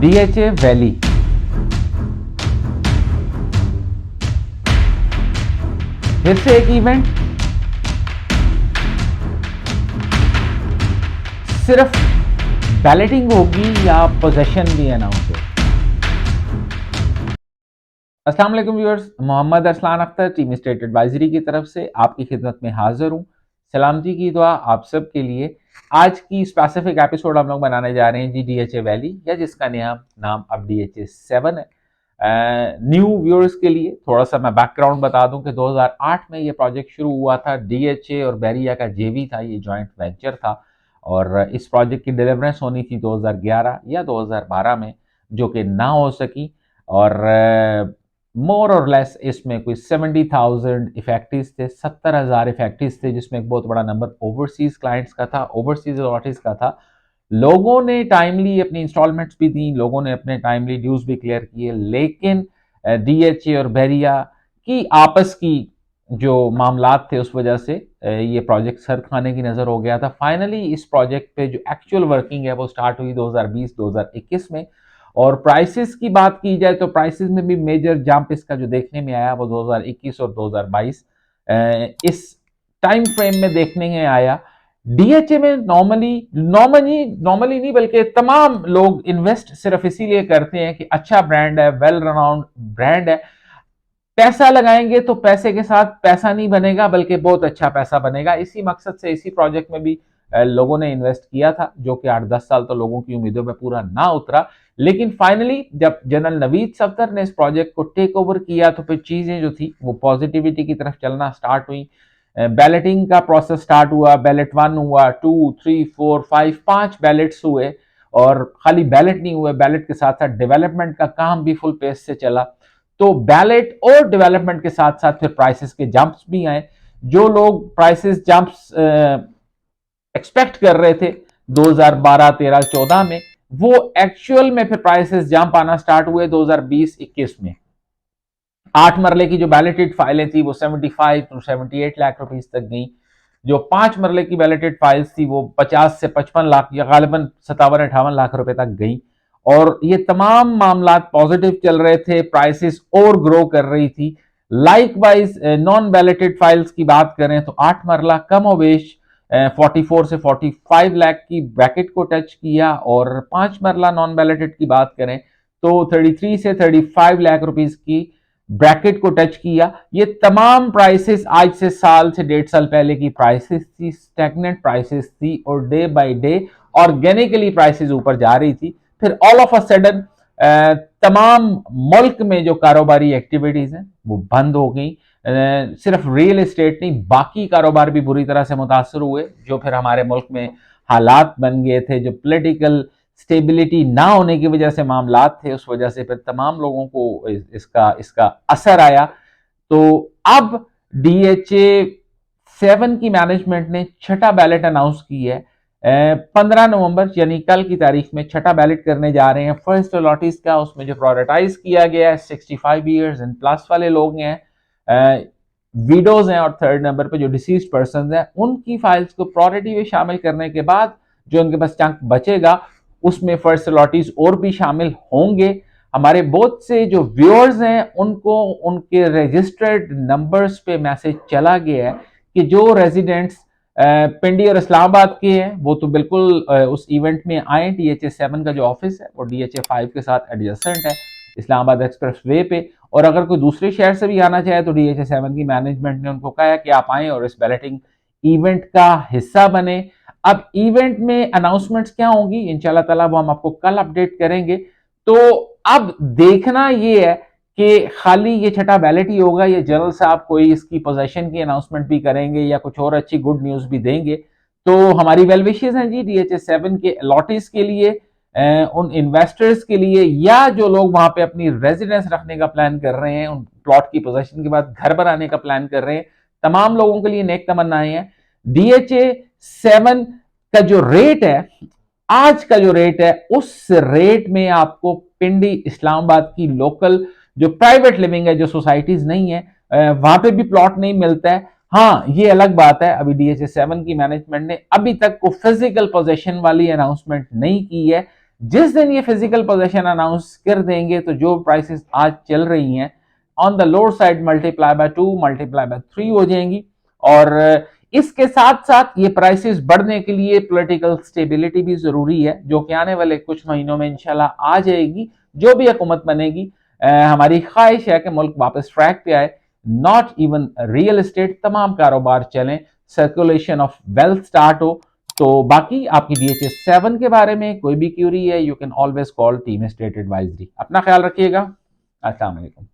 DHA valley, फिर से एक इवेंट, सिर्फ बैलेटिंग होगी या पोजेशन भी अनाउंस होगी? अस्सलाम वालेकुम viewers, Mohammad Arsalan Akhtar team state advisory की तरफ से आपकी खिदमत में हाजिर हूँ। सलामती की दुआ आप सब के लिए। आज की स्पेसिफिक एपिसोड हम लोग बनाने जा रहे हैं जी डीएचए वैली, या जिसका नाम अब डीएचए 7 है। न्यू व्यूअर्स के लिए थोड़ा सा मैं बैकग्राउंड बता दूं कि 2008 में ये प्रोजेक्ट शुरू हुआ था। डीएचए और बेरिया का जेवी था, ये जॉइंट वेंचर था, और इस प्रोजेक्ट की डिलीवरेंस होनी थी 2011 या 2012 में, जो कि ना हो सकी। और मोर और लेस इसमें कोई 70,000 इफेक्टिव थे, 70,000 इफेक्टिव थे, जिसमें एक बहुत बड़ा नंबर ओवरसीज क्लाइंट्स का था, ओवरसीज अथॉरिटीज का था। लोगों ने टाइमली अपनी इंस्टॉलमेंट्स भी दी, लोगों ने अपने टाइमली ड्यूज भी क्लियर किए, लेकिन डीएचए और बेरिया की आपस की जो मामलात थे उस वजह से ये प्रोजेक्ट सर खाने की नजर हो गया था। फाइनली इस प्रोजेक्ट पे जो एक्चुअल वर्किंग है वो स्टार्ट हुई 2020-2021 में। और प्राइसेस की बात की जाए तो प्राइसेस में भी मेजर जंप इसका जो देखने में आया वो 2021 और 2022 इस टाइम फ्रेम में देखने में आया। डीएचए में नॉर्मली नहीं बल्कि तमाम लोग इन्वेस्ट सिर्फ इसीलिए करते हैं कि अच्छा ब्रांड है, वेल रनाउंड ब्रांड है, पैसा लगाएंगे तो पैसे के साथ पैसा नहीं बनेगा बल्कि बहुत अच्छा पैसा बनेगा। इसी मकसद से इसी प्रोजेक्ट में भी लोगों ने इन्वेस्ट किया था, जो कि 8-10 साल तो लोगों की उम्मीदों में पूरा ना उतरा। लेकिन फाइनली जब जनरल नवीद सफ्दर ने इस प्रोजेक्ट को टेक ओवर किया तो फिर चीजें जो थी वो पॉजिटिविटी की तरफ चलना स्टार्ट हुई। बैलेटिंग का प्रोसेस स्टार्ट हुआ, बैलेट 1 हुआ, 2, 3, 4, 5, 5 बैलेट्स हुए। और खाली बैलेट नहीं हुए, बैलेट के साथ साथ डेवलपमेंट का काम भी फुल पेस से चला। तो बैलेट और डेवलपमेंट के साथ साथ फिर प्राइसेस के जंप्स भी आए। जो लोग प्राइसेस जंप्स एक्सपेक्ट कर रहे थे 2012, 13, 14 में, वो एक्चुअल में फिर प्राइसेस जंप आना स्टार्ट हुए 2020, 21 में। 8 मरले की जो बैलेटेड फाइलें थी वो 75 टू 78 लाख रुपीस तक गई। जो 5 मरले की बैलेटेड फाइल्स थी वो 50 से 55 लाख या गालिबन 57-58 लाख रुपए तक गई। और ये तमाम मामला पॉजिटिव चल रहे थे, प्राइसेस और ग्रो कर रही थी। Like wise non balloted files की बात करें तो 8 मरला कमोवेश 44 से 45 लाख की ब्रैकेट को टच किया, और 5 मरला नॉन बैलेटेड की बात करें तो 33 से 35 लाख रुपीस की ब्रैकेट को टच किया। ये तमाम प्राइसेस आज से साल से 1.5 साल पहले की प्राइसेस थी, स्टैग्नेंट प्राइसेस थी, और day by day organically prices ऊपर जा रही थी। फिर ऑल ऑफ अ सडन तमाम मुल्क में जो कारोबारी एक्टिविटीज हैं वो बंद हो गई। सिर्फ रियल एस्टेट नहीं, बाकी कारोबार भी बुरी तरह से मुतासर हुए, जो फिर हमारे मुल्क में हालात बन गए थे, जो पॉलिटिकल स्टेबिलिटी ना होने की वजह से मामलात थे, उस वजह से फिर तमाम लोगों को इसका इसका असर आया। तो अब डीएचए 7 की मैनेजमेंट ने छठा बैलेट अनाउंस की है। 15 नवंबर यानी कल की तारीख में छठा बैलेट करने जा रहे हैं फर्स्ट अलॉटीज का। उसमें जो प्रायोरिटाइज किया गया है 65 ईयर्स एंड प्लस वाले लोग हैं, विडोज हैं, और थर्ड नंबर पे जो डिसीज्ड पर्सन हैं उनकी फाइल्स को प्रायोरिटी में शामिल करने के बाद जो उनके पास चंक बचेगा उसमें फर्स्ट अलॉटीज और भी शामिल होंगे। हमारे बहुत से जो व्यूअर्स हैं उनको उनके रजिस्टर्ड नंबर्स पे मैसेज चला गया है कि जो रेजिडेंट्स पिंडी और इस्लामाबाद के हैं वो तो बिल्कुल उस इवेंट में आए। डीएचए 7 का जो ऑफिस है वो डीएचए 5 के साथ एडजेसेंट है, इस्लामाबाद एक्सप्रेस वे पे। और अगर कोई दूसरे शहर से भी आना चाहे तो डीएचए 7 की मैनेजमेंट ने उनको कहा है कि आप आए और इस बैलेटिंग इवेंट का हिस्सा बने। अब इवेंट में अनाउंसमेंट्स क्या होंगी इंशाल्लाह ताला वो हम आपको कल अपडेट करेंगे। तो अब देखना ये है कि खाली ये छठा बैलेट ही होगा या जनरल साहब कोई इसकी पोजीशन की अनाउंसमेंट भी करेंगे या कुछ और अच्छी गुड न्यूज भी देंगे। तो हमारी वेल विशेस हैं जी डीएचए 7 के अलॉटीज के लिए, उन इन्वेस्टर्स के लिए, या जो लोग वहां पे अपनी रेजिडेंस रखने का प्लान कर रहे हैं, उन प्लॉट की पोजीशन के बाद घर बनाने का प्लान कर रहे हैं, तमाम लोगों के लिए नेक तमन्नाएं हैं। डीएचए 7 का जो रेट है, आज का जो रेट है, उस रेट में आपको पिंडी इस्लामाबाद की लोकल जो प्राइवेट लिविंग है, जो सोसाइटीज नहीं है, वहां पे भी प्लॉट नहीं मिलता है। हाँ, ये अलग बात है, अभी डीएचए 7 की मैनेजमेंट ने अभी तक को फिजिकल पोजेशन वाली अनाउंसमेंट नहीं की है। जिस दिन ये फिजिकल पोजीशन अनाउंस कर देंगे तो जो प्राइसेस आज चल रही हैं on the lower side multiply by 2 multiply by 3 हो जाएंगी। और इसके साथ साथ ये प्राइसेस बढ़ने के लिए पॉलिटिकल स्टेबिलिटी भी जरूरी है, जो कि आने वाले कुछ महीनों में इंशाल्लाह आ जाएगी। जो भी हुकूमत बनेगी, हमारी ख्वाहिश है कि मुल्क वापस ट्रैक पे आए, नॉट इवन रियल एस्टेट, तमाम कारोबार चलें, सर्कुलेशन ऑफ वेल्थ स्टार्ट हो। तो बाकी आपकी DHS 7 के बारे में कोई भी क्यूरी है, you can always call team state advisory. अपना ख्याल रखिएगा। अस्सलाम वालेकुम।